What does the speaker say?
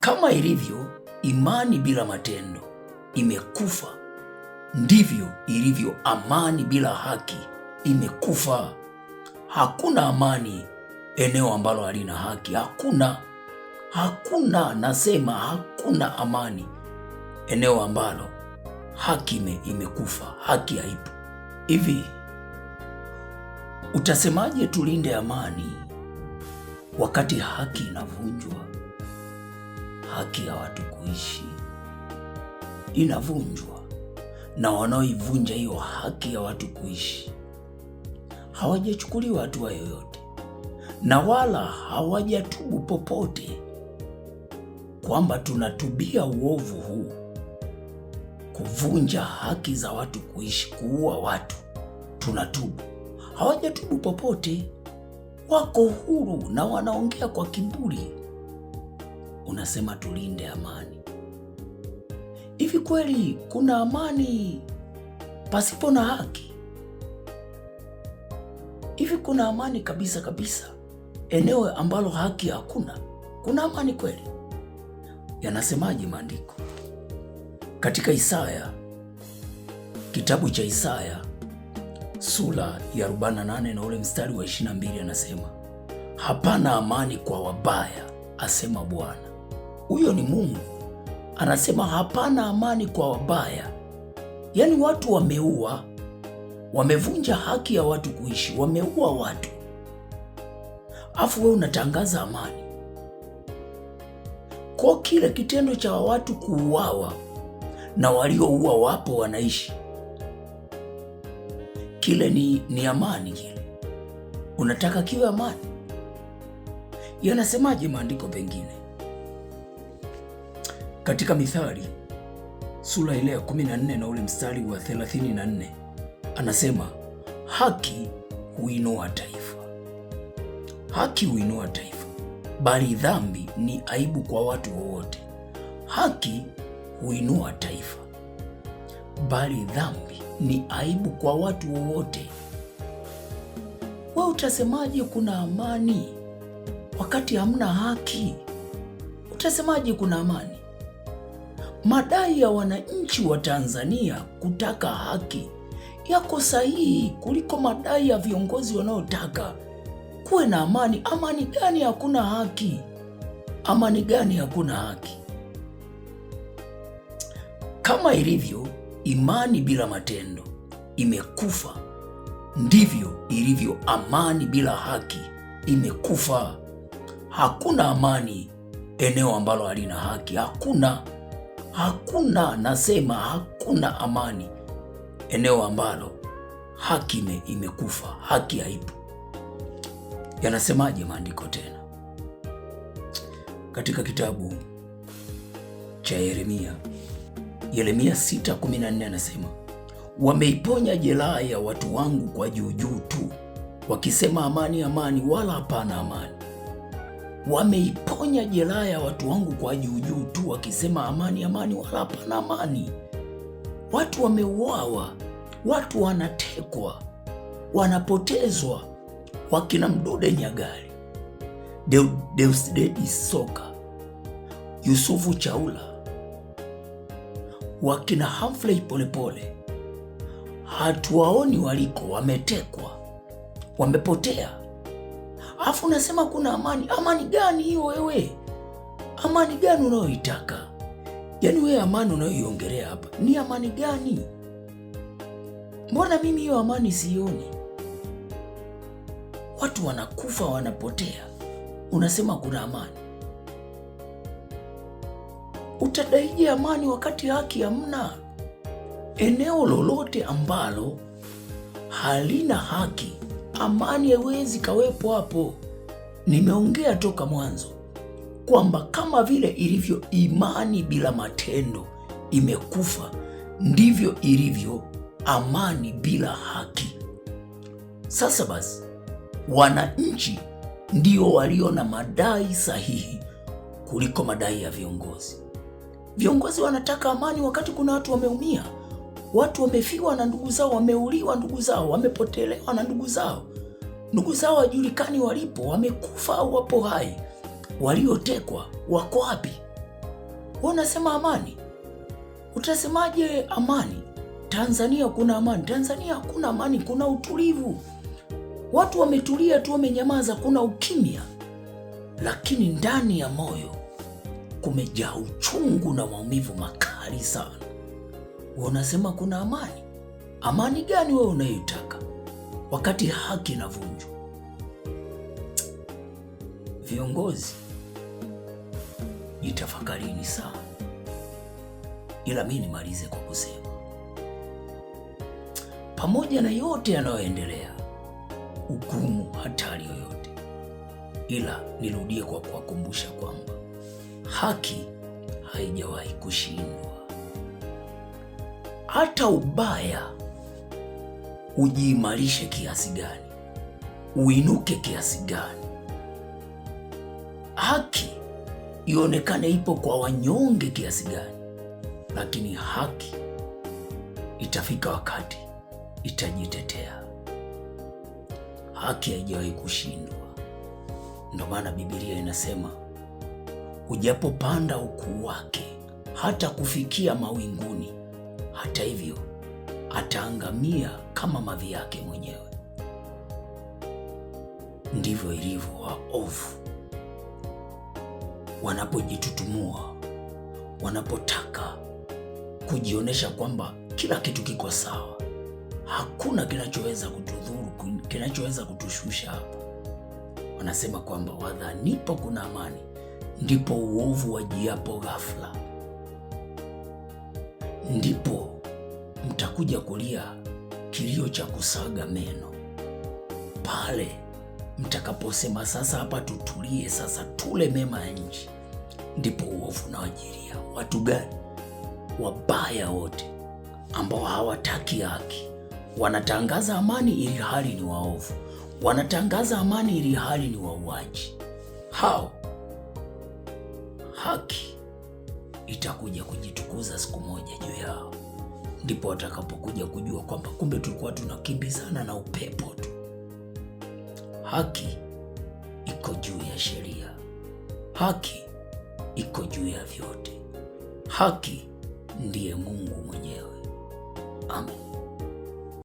Kama ilivyo imani bila matendo imekufa, ndivyo ilivyo amani bila haki imekufa. Hakuna amani eneo ambalo halina haki. Hakuna, nasema hakuna amani eneo ambalo haki imekufa, haki haipo. Hivi utasemaje tulinde amani wakati haki inavunjwa? Haki ya watu kuishi inavunjwa, na wanaoivunja hiyo haki ya watu kuishi hawajachukuliwa hatua yoyote, na wala hawajatubu popote kwamba tunatubia uovu huu, kuvunja haki za watu kuishi, kuua watu, tunatubu. Hawajatubu popote, wako huru na wanaongea kwa kiburi. Unasema tulinde amani. Hivi kweli kuna amani pasipo na haki? Hivi kuna amani kabisa kabisa eneo ambalo haki hakuna? Kuna amani kweli? Yanasemaje maandiko katika Isaya, kitabu cha Isaya sura ya 48 na ule mstari wa 22, anasema hapana amani kwa wabaya, asema Bwana. Huyo ni Mungu anasema hapana amani kwa wabaya. Yaani watu wameua, wamevunja haki ya watu kuishi, wameua watu, afu wewe unatangaza amani. Kwa kile kitendo cha watu kuuawa na walioua wapo wanaishi, kile ni amani? Kile unataka kiwe amani? Yanasemaje maandiko pengine katika Mithali sura ile ya 14 na ule mstari wa 34, anasema haki huinua taifa. Haki huinua taifa, bali dhambi ni aibu kwa watu wowote. Haki huinua taifa, bali dhambi ni aibu kwa watu wowote. Wewe utasemaje kuna amani wakati hamna haki? Utasemaje kuna amani? Madai ya wananchi wa Tanzania kutaka haki yako sahihi kuliko madai ya viongozi wanaotaka kuwe na amani. Amani gani hakuna haki? Amani gani hakuna haki? Kama ilivyo imani bila matendo imekufa, ndivyo ilivyo amani bila haki imekufa. Hakuna amani eneo ambalo halina haki. Hakuna, nasema hakuna amani eneo ambalo haki imekufa, haki haipo. Yanasemaje maandiko tena katika kitabu cha Yeremia 6:14, anasema wameiponya jeraha ya watu wangu kwa juujuu tu, wakisema amani amani, wala hapana amani. Wameiponya jeraha ya watu wangu kwa juujuu tu, wakisema amani amani, wala hapana amani. Watu wameuawa, watu wanatekwa, wanapotezwa, wakina Mdude Nyagali, Deusdedith Soka, Yusufu Chaula, wakina Humphrey Polepole, hatuwaoni waliko, wametekwa, wamepotea. Afu unasema kuna amani. Amani gani hiyo wewe? Amani gani unayoitaka? Yaani wewe amani unayoiongelea hapa ni amani gani? Mbona mimi hiyo amani sioni? Watu wanakufa, wanapotea, unasema kuna amani. Utadaije amani wakati haki hamna? Eneo lolote ambalo halina haki, amani haiwezi kawepo hapo. Nimeongea toka mwanzo kwamba kama vile ilivyo imani bila matendo imekufa, ndivyo ilivyo amani bila haki. Sasa basi, wananchi ndio walio na madai sahihi kuliko madai ya viongozi. Viongozi wanataka amani wakati kuna watu wameumia, watu wamefiwa na ndugu zao, wameuliwa ndugu zao, wamepotelewa na ndugu zao hawajulikani walipo, wamekufa au wapo hai. Waliotekwa wako wapi? Wewe unasema amani, utasemaje amani? Tanzania kuna amani? Tanzania hakuna amani, kuna utulivu. Watu wametulia tu, wamenyamaza, kuna ukimya, lakini ndani ya moyo kumejaa uchungu na maumivu makali sana. Wewe unasema kuna amani? Amani gani wewe unayoitaka wakati haki inavunjwa? Viongozi, jitafakarini sana. Ila mimi nimalize kwa kusema, pamoja na yote yanayoendelea, hukumu, hatari yoyote, ila nirudie kwa kuwakumbusha kwamba haki haijawahi kushindwa. Hata ubaya ujiimarishe kiasi gani, uinuke kiasi gani, haki ionekane ipo kwa wanyonge kiasi gani, lakini haki itafika wakati itajitetea. Haki haijawahi kushindwa. Ndio maana Biblia inasema ujapopanda ukuu wake hata kufikia mawinguni, hata hivyo ataangamia kama mavi yake mwenyewe. Ndivyo ilivyo waovu wanapojitutumua, wanapotaka kujionyesha kwamba kila kitu kiko sawa, hakuna kinachoweza kutudhuru, kinachoweza kutushusha hapa. Wanasema kwamba wadhanipo kuna amani, ndipo uovu wajiapo ghafla. Ndipo mtakuja kulia kilio cha kusaga meno, pale mtakaposema sasa hapa tutulie, sasa tule mema ya nchi. Ndipo uovu unawajilia. Watu gani? Wabaya wote ambao hawataki haki, wanatangaza amani ili hali ni waovu, wanatangaza amani ili hali ni wauaji. Hao haki itakuja kujitukuza siku moja juu yao. Ndipo watakapokuja kujua kwamba kumbe tulikuwa tunakimbizana na upepo tu. Haki iko juu ya sheria, haki iko juu ya vyote. Haki ndiye Mungu mwenyewe. Amen.